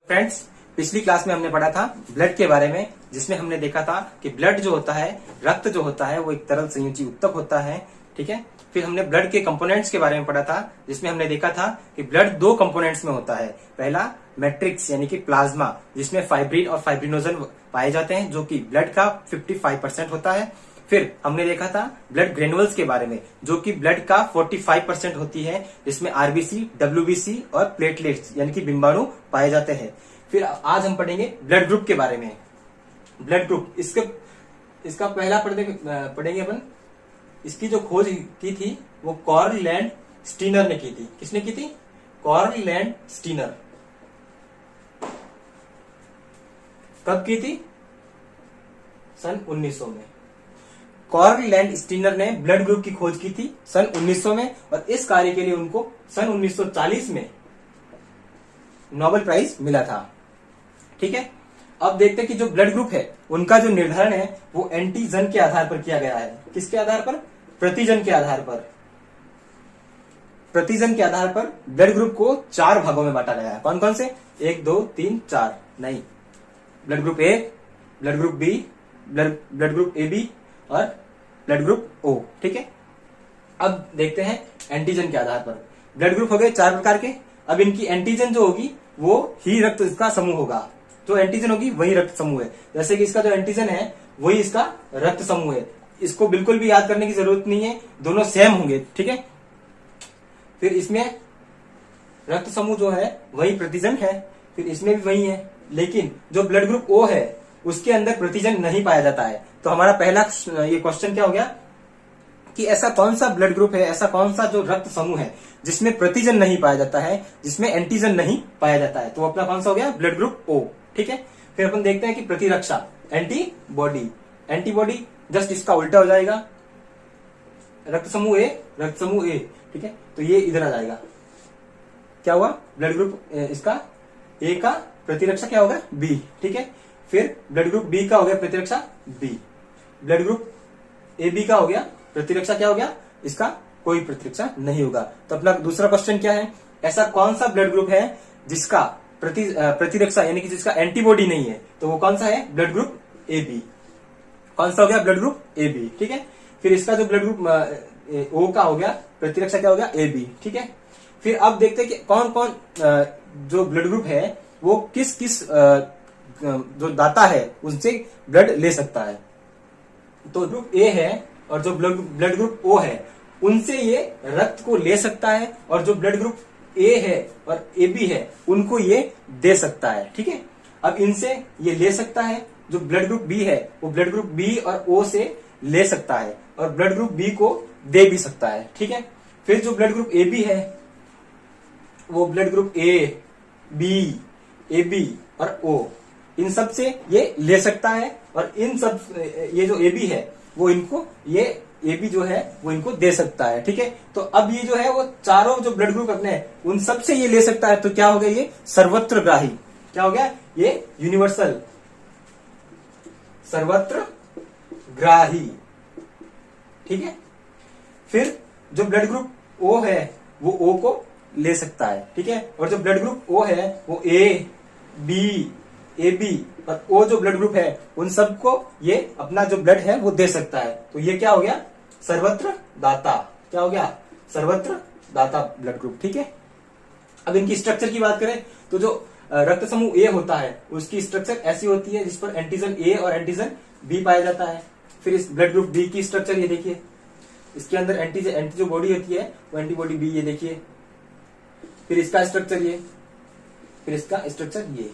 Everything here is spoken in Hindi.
फ्रेंड्स, पिछली क्लास में हमने पढ़ा था ब्लड के बारे में, जिसमें हमने देखा था कि ब्लड जो होता है, रक्त जो होता है, वो एक तरल संयोजी उत्तक होता है। ठीक है। फिर हमने ब्लड के कंपोनेंट्स के बारे में पढ़ा था, जिसमें हमने देखा था कि ब्लड दो कंपोनेंट्स में होता है। पहला मैट्रिक्स यानी कि प्लाज्मा, जिसमें फाइब्रिन और फाइब्रिनोजन पाए जाते हैं, जो कि ब्लड का 55% होता है। फिर हमने देखा था ब्लड ग्रेनुअल्स के बारे में, जो कि ब्लड का 45% होती है, जिसमें आरबीसी, डब्ल्यूबीसी और प्लेटलेट्स यानी कि बिंबाणु पाए जाते हैं। फिर आज हम पढ़ेंगे ब्लड ग्रुप के बारे में। ब्लड ग्रुप इसका पहला पढ़ेंगे अपन। इसकी जो खोज की थी वो कार्ल लैंड स्टीनर ने की थी। किसने की थी? Karl Landsteiner. कब की थी? सन 1900 में। कार्ल लैंड स्टीनर ने ब्लड ग्रुप की खोज की थी सन 1900 में, और इस कार्य के लिए उनको सन 1940 में नोबेल प्राइज मिला था। ठीक है। अब देखते हैं कि जो ब्लड ग्रुप है उनका जो निर्धारण है वो एंटीजन के आधार पर किया गया है। किसके आधार पर? प्रतिजन के आधार पर। प्रतिजन के आधार पर ब्लड ग्रुप को 4 भागों में बांटा गया है। कौन कौन से? 1, 2, 3, 4 नहीं। Blood group A, blood group B, blood group A B और ब्लड ग्रुप ओ। ठीक है। अब देखते हैं एंटीजन के आधार पर। ब्लड ग्रुप हो गए 4 प्रकार के। अब इनकी एंटीजन जो होगी वो ही रक्त का समूह होगा। जो एंटीजन होगी वही रक्त समूह है। जैसे कि इसका जो एंटीजन है वही इसका रक्त समूह है। इसको बिल्कुल भी याद करने की जरूरत नहीं है, दोनों सेम होंगे। ठीक है। फिर इसमें रक्त समूह जो है वही प्रतिजन है, फिर इसमें भी वही है। लेकिन जो ब्लड ग्रुप ओ है उसके अंदर प्रतिजन नहीं पाया जाता है। तो हमारा पहला ये क्वेश्चन क्या हो गया कि ऐसा कौन सा ब्लड ग्रुप है, ऐसा कौन सा जो रक्त समूह है जिसमें प्रतिजन नहीं पाया जाता है, जिसमें एंटीजन नहीं पाया जाता है। तो अपना कौन सा हो गया? Blood group O. ठीक है। फिर अपन देखते हैं कि प्रतिरक्षा, एंटीबॉडी। एंटीबॉडी जस्ट इसका उल्टा हो जाएगा। रक्त समूह ए। ठीक है। तो ये इधर आ जाएगा। क्या हुआ? ब्लड ग्रुप इसका ए का प्रतिरक्षा क्या होगा? बी। ठीक है। फिर ब्लड ग्रुप बी का हो गया प्रतिरक्षा B. Blood group A B का हो गया प्रतिरक्षा क्या हो गया? इसका कोई प्रतिरक्षा नहीं होगा। तो अपना दूसरा क्वेश्चन क्या है? ऐसा कौन सा ब्लड ग्रुप है जिसका प्रतिरक्षा यानी कि जिसका एंटीबॉडी नहीं है? तो वो कौन सा है? Blood group A B. कौन सा हो गया? Blood group A B. ठीक है। फिर इसका जो ब्लड ग्रुप ओ का हो गया प्रतिरक्षा क्या हो गया? A B. ठीक है। फिर अब देखते हैं कि कौन कौन जो ब्लड ग्रुप है वो किस किस जो दाता है उनसे ब्लड ले सकता है। तो ग्रुप ए है और जो ब्लड ग्रुप ओ है उनसे ये रक्त को ले सकता है, और जो ब्लड ग्रुप ए है और ए बी है उनको ये दे सकता है। ठीक है। अब इनसे ये ले सकता है। जो ब्लड ग्रुप बी है वो ब्लड ग्रुप बी और ओ से ले सकता है, और ब्लड ग्रुप बी को दे भी सकता है। ठीक है। फिर जो ब्लड ग्रुप ए बी है वो ब्लड ग्रुप ए बी और ओ इन सब से ये ले सकता है, और इन सब ये जो ए बी है वो इनको ये ए बी जो है वो इनको दे सकता है। ठीक है। तो अब ये जो है वो चारों जो ब्लड ग्रुप अपने उन सब से ये ले सकता है। तो क्या हो गया? ये सर्वत्र ग्राही। क्या हो गया? ये यूनिवर्सल, सर्वत्र ग्राही। ठीक है। फिर जो ब्लड ग्रुप ओ है वो ओ को ले सकता है। ठीक है। और जो ब्लड ग्रुप ओ है वो ए बी और ओ जो ब्लड ग्रुप है उन सबको ये अपना जो ब्लड है वो दे सकता है। तो ये क्या हो गया? सर्वत्र दाता। क्या हो गया? सर्वत्र दाता ब्लड ग्रुप। ठीक है। अब इनकी स्ट्रक्चर की बात करें तो जो रक्त समूह ए होता है उसकी स्ट्रक्चर ऐसी होती है जिस पर एंटीजन ए और एंटीजन बी पाया जाता है। फिर इस ब्लड ग्रुप बी की स्ट्रक्चर ये देखिए, इसके अंदर एंटी जो बॉडी होती है वो एंटीबॉडी बी, ये देखिए। फिर इसका स्ट्रक्चर ये, फिर इसका स्ट्रक्चर ये।